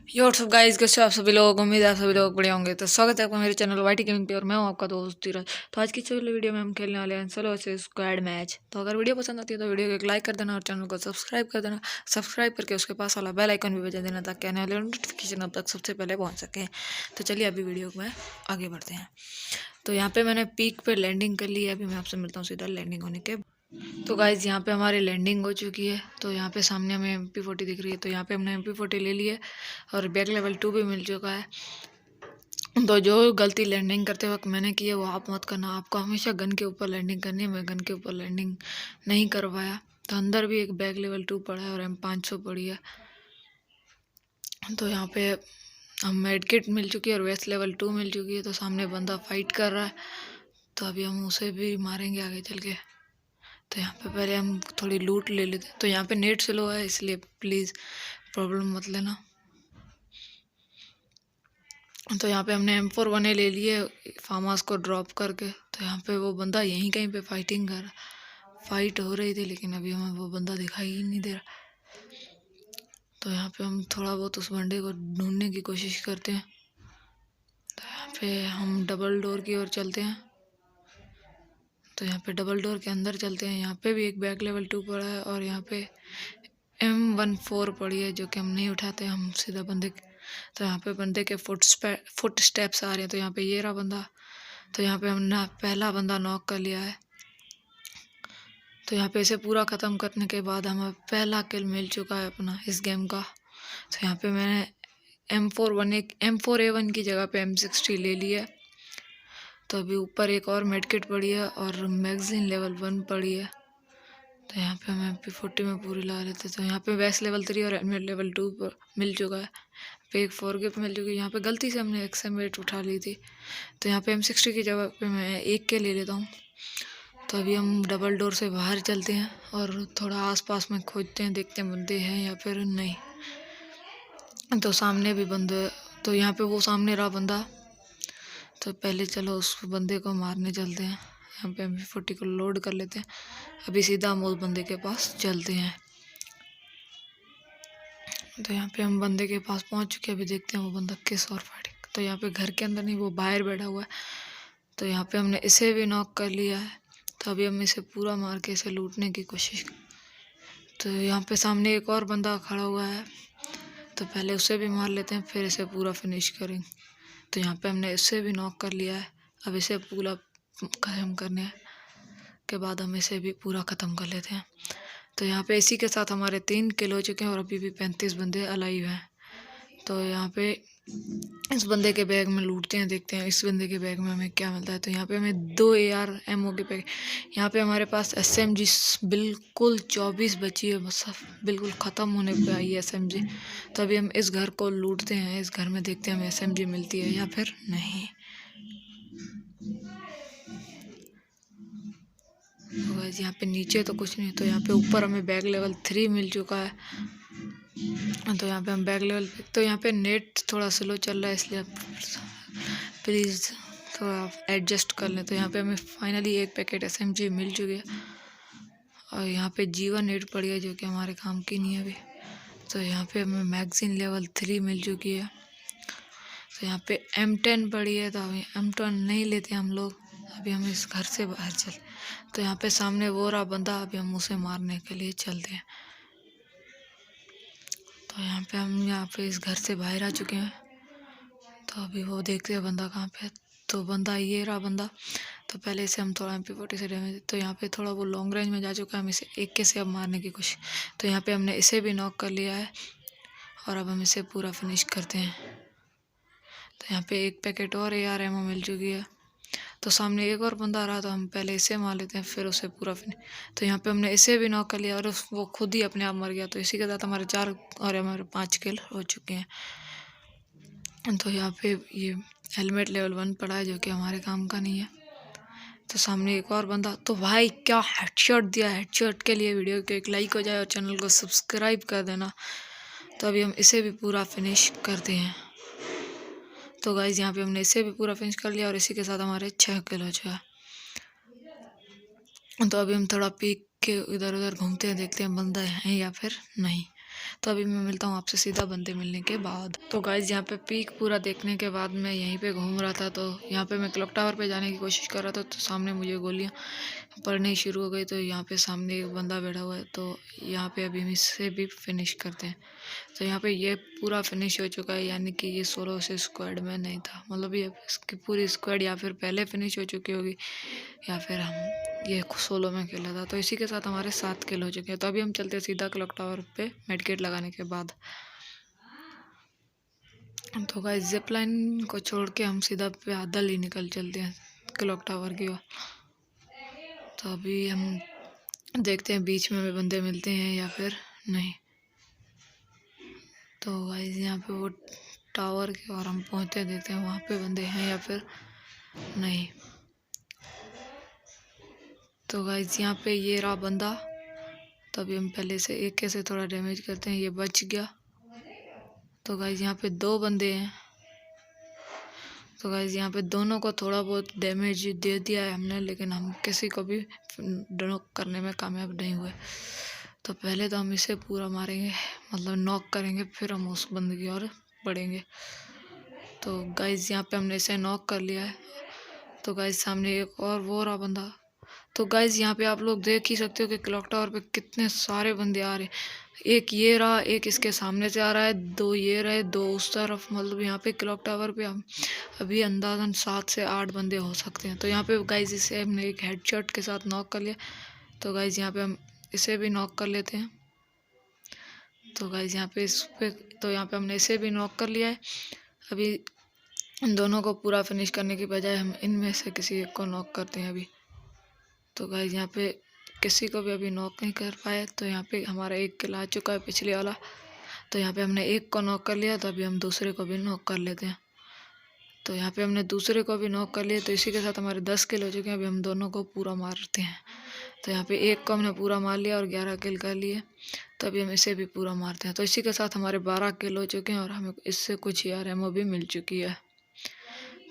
यो सब गाइस, कैसे हो आप सभी लोग। उम्मीद है आप सभी लोग बढ़िया होंगे। तो स्वागत है आपका मेरे चैनल वाईटी गेमिंग पे और मैं हूं आपका दोस्त धीरज। तो आज की चलो वीडियो में हम खेलने वाले हैं सोलो वर्सेस स्क्वाड मैच। तो अगर वीडियो पसंद आती है तो वीडियो को एक लाइक कर देना और चैनल को सब्सक्राइब कर देना। सब्सक्राइब करके उसके पास वाला बेल आइकन भी बजा देना ताकि आने वाले नोटिफिकेशन अब तक सबसे पहले पहुँच सके। तो चलिए अभी वीडियो में आगे बढ़ते हैं। तो यहाँ पे मैंने पीक पे लैंडिंग कर ली है। अभी मैं आपसे मिलता हूँ सीधा लैंडिंग होने के। तो गाइज यहाँ पे हमारी लैंडिंग हो चुकी है। तो यहाँ पे सामने हमें MP40 दिख रही है। तो यहाँ पे हमने MP40 ले ली है और बैक लेवल 2 भी मिल चुका है। तो जो गलती लैंडिंग करते वक्त मैंने की है वो आप मत करना। आपको हमेशा गन के ऊपर लैंडिंग करनी है। मैं गन के ऊपर लैंडिंग नहीं कर पाया। तो अंदर भी एक बैक लेवल 2 पड़ा है और M500 पड़ी है। तो यहाँ पे हम मेडकिट मिल चुकी है और वेस्ट लेवल 2 मिल चुकी है। तो सामने बंदा फाइट कर रहा है। तो अभी हम उसे भी मारेंगे आगे चल के। तो यहाँ पे पहले हम थोड़ी लूट ले लेते हैं। तो यहाँ पे नेट स्लो है इसलिए प्लीज़ प्रॉब्लम मत लेना। तो यहाँ पे हमने M41 ले लिए फार्म हाउस को ड्रॉप करके। तो यहाँ पे वो बंदा यहीं कहीं पे फाइटिंग कर फाइट हो रही थी, लेकिन अभी हमें वो बंदा दिखाई ही नहीं दे रहा। तो यहाँ पे हम थोड़ा बहुत उस बंदे को ढूंढने की कोशिश करते हैं। तो यहाँ पे हम डबल डोर की ओर चलते हैं। तो यहाँ पे डबल डोर के अंदर चलते हैं। यहाँ पे भी एक बैक लेवल 2 पड़ा है और यहाँ पे M14 पड़ी है जो कि हम नहीं उठाते, हम सीधा बंदे। तो यहाँ पे बंदे के फुट स्टेप्स आ रहे हैं। तो यहाँ पे ये रहा बंदा। तो यहाँ पे हमने पहला बंदा नॉक कर लिया है। तो यहाँ पे इसे पूरा ख़त्म करने के बाद हमें पहला किल मिल चुका है अपना इस गेम का। तो यहाँ पे मैंने M4A1 की जगह पे M60 ले लिया। तो अभी ऊपर एक और मेडकिट पड़ी है और मैगजीन लेवल 1 पड़ी है। तो यहाँ पे हम MP40 में पूरी ला लेते। तो यहाँ पे वेस्ट लेवल 3 और हेलमेट लेवल 2 पर मिल चुका है। पे एक 4 गिफ्ट मिल चुकी है। यहाँ पे गलती से हमने XM8 उठा ली थी। तो यहाँ पे M60 की जगह पे मैं एक के ले लेता हूँ। तो अभी हम डबल डोर से बाहर चलते हैं और थोड़ा आसपास में खोजते हैं, देखते हैं बंदे हैं या फिर नहीं। तो सामने भी बंदे। तो यहाँ पे वो सामने रहा बंदा। तो पहले चलो उस बंदे को मारने चलते हैं। यहाँ पे MP40 को लोड कर लेते हैं। अभी सीधा हम उस बंदे के पास चलते हैं। तो यहाँ पे हम बंदे के पास पहुँच चुके हैं। अभी देखते हैं वो बंदा किस और फाइटिंग। तो यहाँ पे घर के अंदर नहीं, वो बाहर बैठा हुआ है। तो यहाँ पे हमने इसे भी नॉक कर लिया है। तो अभी हम इसे पूरा मार के इसे लूटने की कोशिश। तो यहाँ पे सामने एक और बंदा खड़ा हुआ है। तो पहले उसे भी मार लेते हैं फिर इसे पूरा फिनिश करेंगे। तो यहाँ पे हमने इसे भी नॉक कर लिया है। अब इसे पूरा ख़त्म करने के बाद हम इसे भी पूरा ख़त्म कर लेते हैं। तो यहाँ पे इसी के साथ हमारे 3 किल हो चुके हैं और अभी भी 35 बंदे अलाइव हैं। तो यहाँ पे इस बंदे के बैग में लूटते हैं, देखते हैं इस बंदे के बैग में हमें क्या मिलता है। तो यहाँ पे हमें 2 AR ammo के पैक। यहाँ पे हमारे पास SMG बिल्कुल 24 बची है, बस बिल्कुल ख़त्म होने पे आई है SMG। तो अभी हम इस घर को लूटते हैं। इस घर में देखते हैं हमें SMG मिलती है या फिर नहीं। तो गाइस यहाँ पे नीचे तो कुछ नहीं। तो यहाँ पे ऊपर हमें बैग लेवल 3 मिल चुका है। तो यहाँ पे हम बैग लेवल। तो यहाँ पे नेट थोड़ा स्लो चल रहा है इसलिए प्लीज़ थोड़ा एडजस्ट कर लें। तो यहाँ पे हमें फाइनली एक पैकेट SMG मिल चुकी है और यहाँ पे G1 8 पड़ी है जो कि हमारे काम की नहीं है अभी। तो यहाँ पे हमें मैगजीन लेवल 3 मिल चुकी है। तो यहाँ पे M10 पड़ी है। तो अभी M10 नहीं लेते हम लोग। अभी हम इस घर से बाहर चल। तो यहाँ पे सामने वो रहा बंदा। अभी हम उसे मारने के लिए चलते हैं। तो यहाँ पे इस घर से बाहर आ चुके हैं। तो अभी वो देखते हैं बंदा कहाँ पे है। तो बंदा ये रहा बंदा। तो पहले इसे हम थोड़ा MP40 से डैमेज। तो यहाँ पे थोड़ा वो लॉन्ग रेंज में जा चुका है। हम इसे एक के से अब मारने की कोशिश। तो यहाँ पे हमने इसे भी नॉक कर लिया है और अब हम इसे पूरा फिनिश करते हैं। तो यहाँ पे एक पैकेट और AR ammo मिल चुकी है। तो सामने एक और बंदा आ रहा। तो हम पहले इसे मार लेते हैं फिर उसे पूरा फिनिश। तो यहाँ पे हमने इसे भी नॉक कर लिया और वो खुद ही अपने आप मर गया। तो इसी के साथ हमारे 4 और हमारे 5 किल हो चुके हैं। तो यहाँ पे ये हेलमेट लेवल 1 पड़ा है जो कि हमारे काम का नहीं है। तो सामने एक और बंदा। तो भाई क्या हेडशॉट दिया। हेडशॉट के लिए वीडियो को एक लाइक हो जाए और चैनल को सब्सक्राइब कर देना। तो अभी हम इसे भी पूरा फिनिश करते हैं। तो गाइज यहाँ पे हमने इसे भी पूरा फिनिश कर लिया और इसी के साथ हमारे 6 किल हो चुका। तो अभी हम थोड़ा पीक के इधर उधर घूमते हैं, देखते हैं बंदा है या फिर नहीं। तो अभी मैं मिलता हूँ आपसे सीधा बंदे मिलने के बाद। तो गाइज यहाँ पे पीक पूरा देखने के बाद मैं यहीं पे घूम रहा था, तो यहाँ पे मैं क्लॉक टावर पे जाने की कोशिश कर रहा था, तो सामने मुझे गोलियाँ पड़नी शुरू हो गई। तो यहाँ पे सामने एक बंदा बैठा हुआ है, तो यहाँ पे अभी हम इससे भी फिनिश करते हैं। तो यहाँ पे ये पूरा फिनिश हो चुका है, यानी कि ये सोलो से स्क्वाड में नहीं था, मतलब ये इसकी पूरी स्क्वाड या फिर पहले फिनिश हो चुकी होगी या फिर हम ये सोलो में खेला था। तो इसी के साथ हमारे 7 किल हो चुके हैं। तो अभी हम चलते हैं सीधा क्लॉक टावर पे मेडकिट लगाने के बाद। तो गाइस जिप लाइन को छोड़ के हम सीधा पैदल ही निकल चलते हैं क्लॉक टावर की ओर। तो अभी हम देखते हैं बीच में हमें बंदे मिलते हैं या फिर नहीं। तो गाइस यहाँ पे वो टावर की ओर हम पहुँचते देखते हैं वहाँ पे बंदे हैं या फिर नहीं। तो गाइस यहाँ पे ये रहा बंदा। तो अभी हम पहले से एक के से थोड़ा डैमेज करते हैं, ये बच गया। तो गाइस यहाँ पे 2 बंदे हैं। तो गाइस यहाँ पे दोनों को थोड़ा बहुत डैमेज दे दिया है हमने, लेकिन हम किसी को भी नॉक करने में कामयाब नहीं हुए। तो पहले तो हम इसे पूरा मारेंगे, मतलब नॉक करेंगे, फिर हम उस बंदे की ओर बढ़ेंगे। तो गाइस यहाँ पे हमने इसे नॉक कर लिया है। तो गाइस सामने एक और वो रहा बंदा। तो गाइस यहाँ पे आप लोग देख ही सकते हो कि क्लॉक टावर पे कितने सारे बंदे आ रहे हैं। एक ये रहा, एक इसके सामने से आ रहा है, 2 ये रहे, 2 उस तरफ। मतलब यहाँ पे क्लॉक टावर पे हम अभी अंदाजन 7 से 8 बंदे हो सकते हैं। तो यहाँ पे गाइस इसे हमने एक हेडशॉट के साथ नॉक कर लिया। तो गाइस यहाँ पे हम इसे भी नॉक कर लेते हैं। तो गाइस यहाँ पे यहाँ पे हमने इसे भी नॉक कर लिया है। अभी इन दोनों को पूरा फिनिश करने की बजाय हम इनमें से किसी एक को नॉक करते हैं अभी। तो गाइस यहाँ पे किसी को भी अभी नॉक नहीं कर पाए। तो यहाँ पे हमारा 1 किल आ चुका है पिछले वाला। तो यहाँ पे हमने एक को नॉक कर लिया, तो अभी हम दूसरे को भी नॉक कर लेते हैं। तो यहाँ पे हमने दूसरे को भी नॉक कर लिया। तो इसी के साथ हमारे 10 किल हो चुके हैं। अभी हम दोनों को पूरा मारते हैं। तो यहाँ पे एक को हमने पूरा मार लिया और 11 किल कर लिए। तो अभी हम इसे भी पूरा मारते हैं। तो इसी के साथ हमारे 12 किल हो चुके हैं और हमें इससे कुछ यार एमओ भी मिल चुकी है।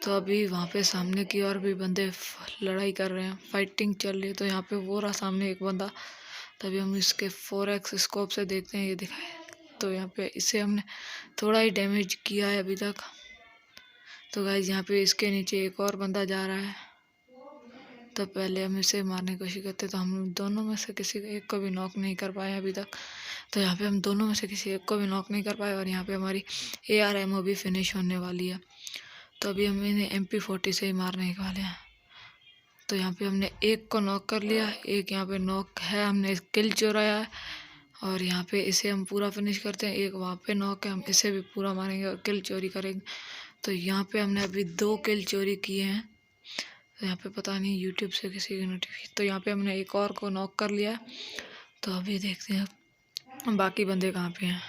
तो अभी वहाँ पे सामने की ओर भी बंदे लड़ाई कर रहे हैं, फाइटिंग चल रही है। तो यहाँ पे वो रहा सामने एक बंदा। तभी हम इसके 4x स्कोप से देखते हैं, ये दिखाए। तो यहाँ पे इसे हमने थोड़ा ही डैमेज किया है अभी तक। तो गाइस यहाँ पे इसके नीचे एक और बंदा जा रहा है। तो पहले हम इसे मारने की कोशिश करते, तो हम दोनों में से किसी एक को भी नॉक नहीं कर पाए अभी तक। तो यहाँ पे हम दोनों में से किसी एक को भी नॉक नहीं कर पाए और यहाँ पे हमारी AR भी फिनिश होने वाली है। तो अभी हम इन्हें MP40 से ही मारने वाले हैं। तो यहाँ पे हमने एक को नॉक कर लिया, एक यहाँ पे नॉक है, हमने किल चुराया है और यहाँ पे इसे हम पूरा फिनिश करते हैं। एक वहाँ पे नॉक है, हम इसे भी पूरा मारेंगे और किल चोरी करेंगे। तो यहाँ पे हमने अभी 2 किल चोरी किए हैं। तो यहाँ पे पता नहीं यूट्यूब से किसी की नोटिफिकेशन। तो यहाँ पे हमने एक और को नॉक कर लिया है। तो अभी देखते हैं बाकी बंदे कहाँ पे हैं।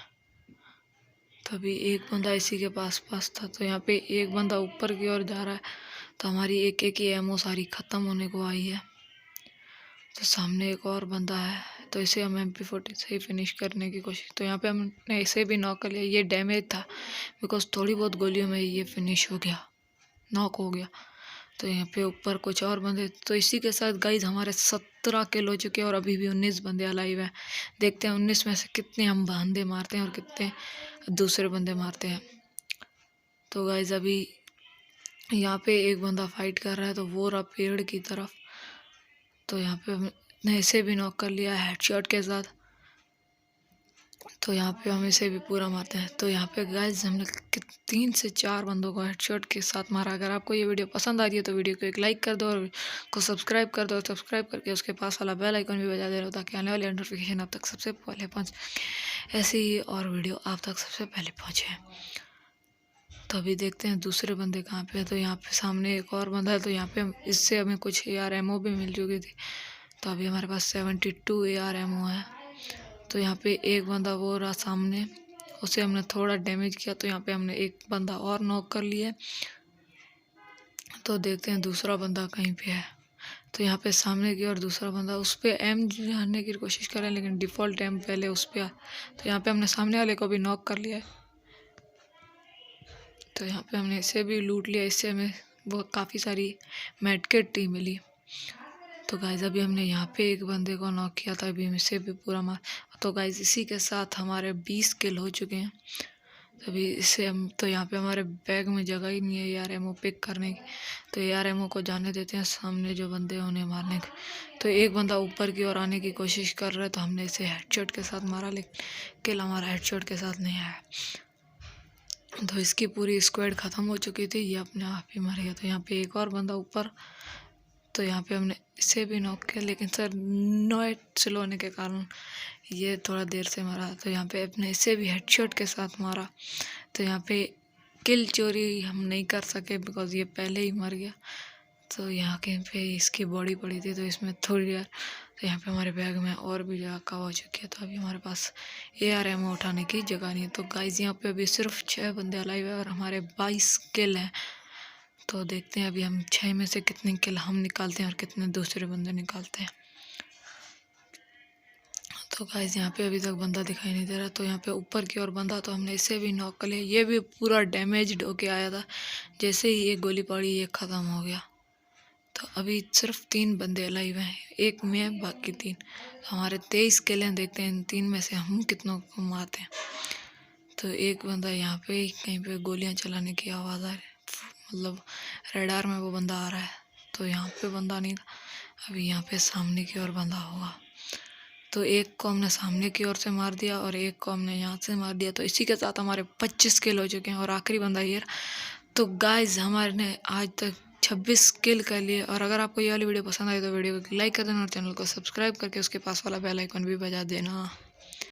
तो अभी एक बंदा इसी के पास था। तो यहाँ पे एक बंदा ऊपर की ओर जा रहा है। तो हमारी एक की एमओ सारी ख़त्म होने को आई है। तो सामने एक और बंदा है, तो इसे हम MP40 से ही फिनिश करने की कोशिश। तो यहाँ पे हमने इसे भी नॉक कर लिया। ये डैमेज था बिकॉज थोड़ी बहुत गोलियों में ये फिनिश हो गया, नॉक हो गया। तो यहाँ पे ऊपर कुछ और बंदे। तो इसी के साथ गाइज हमारे 17 किल हो चुके हैं और अभी भी 19 बंदे अलाइव हैं। देखते हैं 19 में से कितने हम बंदे मारते हैं और कितने दूसरे बंदे मारते हैं। तो गाइज अभी यहाँ पे एक बंदा फाइट कर रहा है, तो वो रहा पेड़ की तरफ। तो यहाँ पे हमने इसे भी नॉक कर लिया हेडशॉट के साथ। तो यहाँ पे हम इसे भी पूरा मारते हैं। तो यहाँ पे गाइस हमने 3 से 4 बंदों को हेडशॉट के साथ मारा। अगर आपको ये वीडियो पसंद आ रही है तो वीडियो को एक लाइक कर दो और को सब्सक्राइब कर दो। सब्सक्राइब करके उसके पास वाला बेल आइकन भी बजा दे रहा हो, ताकि आने वाली नोटिफिकेशन आप तक सबसे पहले पहुँच, ऐसी ही और वीडियो आप तक सबसे पहले पहुँचे। तो अभी देखते हैं दूसरे बंदे कहाँ पे है। तो यहाँ पे सामने एक और बंदा है। तो यहाँ पे इससे हमें कुछ AR एमओ भी मिल चुकी थी। तो अभी हमारे पास 72 AR एमओ है। तो यहाँ पे एक बंदा वो रहा सामने, उसे हमने थोड़ा डैमेज किया। तो यहाँ पे हमने एक बंदा और नॉक कर लिया। तो देखते हैं दूसरा बंदा कहीं पे है। तो यहाँ पे सामने की ओर दूसरा बंदा, उस पर एम जानने की कोशिश कर रहे हैं, लेकिन डिफ़ॉल्ट एम पहले उस पर। तो यहाँ पे हमने सामने वाले को भी नॉक कर लिया है। तो यहाँ पे हमने इसे भी लूट लिया। इससे हमें बहुत काफ़ी सारी मेडकिट मिली। तो गाइस अभी हमने यहाँ पे एक बंदे को नॉक किया था, अभी इसे भी पूरा मार। तो गाइस इसी के साथ हमारे 20 किल हो चुके हैं। अभी इसे हम तो यहाँ पे हमारे बैग में जगह ही नहीं है यार एमओ पिक करने की, तो यार एमओ को जाने देते हैं, सामने जो बंदे हैं उन्हें मारने के। तो एक बंदा ऊपर की ओर आने की कोशिश कर रहा है, तो हमने इसे हेडशॉट के साथ मारा, लेकिन किल हमारा हेडशॉट के साथ नहीं आया। तो इसकी पूरी स्क्वाड ख़त्म हो चुकी थी, ये अपने आप ही मर गया। तो यहाँ पे एक और बंदा ऊपर, तो यहाँ पे हमने इसे भी नॉक किया, लेकिन सर नेट स्लो होने के कारण ये थोड़ा देर से मरा। तो यहाँ पे अपने इसे भी हेडशॉट के साथ मारा। तो यहाँ पे किल चोरी हम नहीं कर सके बिकॉज ये पहले ही मर गया। तो यहाँ के पे इसकी बॉडी पड़ी थी, तो इसमें थोड़ी देर, तो यहाँ पे हमारे बैग में और भी जगह कवर हो चुकी है। तो अभी हमारे पास AR उठाने की जगह नहीं है। तो गाइज यहाँ पे अभी सिर्फ 6 बंदे अलाइव है और हमारे 22 किल हैं। तो देखते हैं अभी हम 6 में से कितने किल हम निकालते हैं और कितने दूसरे बंदे निकालते हैं। तो गाइस यहाँ पे अभी तक बंदा दिखाई नहीं दे रहा। तो यहाँ पे ऊपर की ओर बंदा, तो हमने इसे भी नॉक कर लिया। ये भी पूरा डैमेज्ड होके आया था, जैसे ही ये गोली पड़ी ये ख़त्म हो गया। तो अभी सिर्फ 3 बंदे अलाइव हैं, एक में बाकी 3। तो हमारे 23 किल हैं, देखते हैं इन 3 में से हम कितनों को मारते हैं। तो एक बंदा यहाँ पे कहीं पे गोलियाँ चलाने की आवाज़ आ रही, मतलब रेडार में वो बंदा आ रहा है। तो यहाँ पे बंदा नहीं था, अभी यहाँ पे सामने की ओर बंदा होगा। तो एक को हमने सामने की ओर से मार दिया और एक को हमने यहाँ से मार दिया। तो इसी के साथ हमारे 25 किल हो चुके हैं और आखिरी बंदा ये। तो गाइज हमारे ने आज तक 26 किल कर लिए। और अगर आपको ये वाली वीडियो पसंद आई तो वीडियो को लाइक कर देना और चैनल को सब्सक्राइब करके उसके पास वाला बेल आइकन भी बजा देना।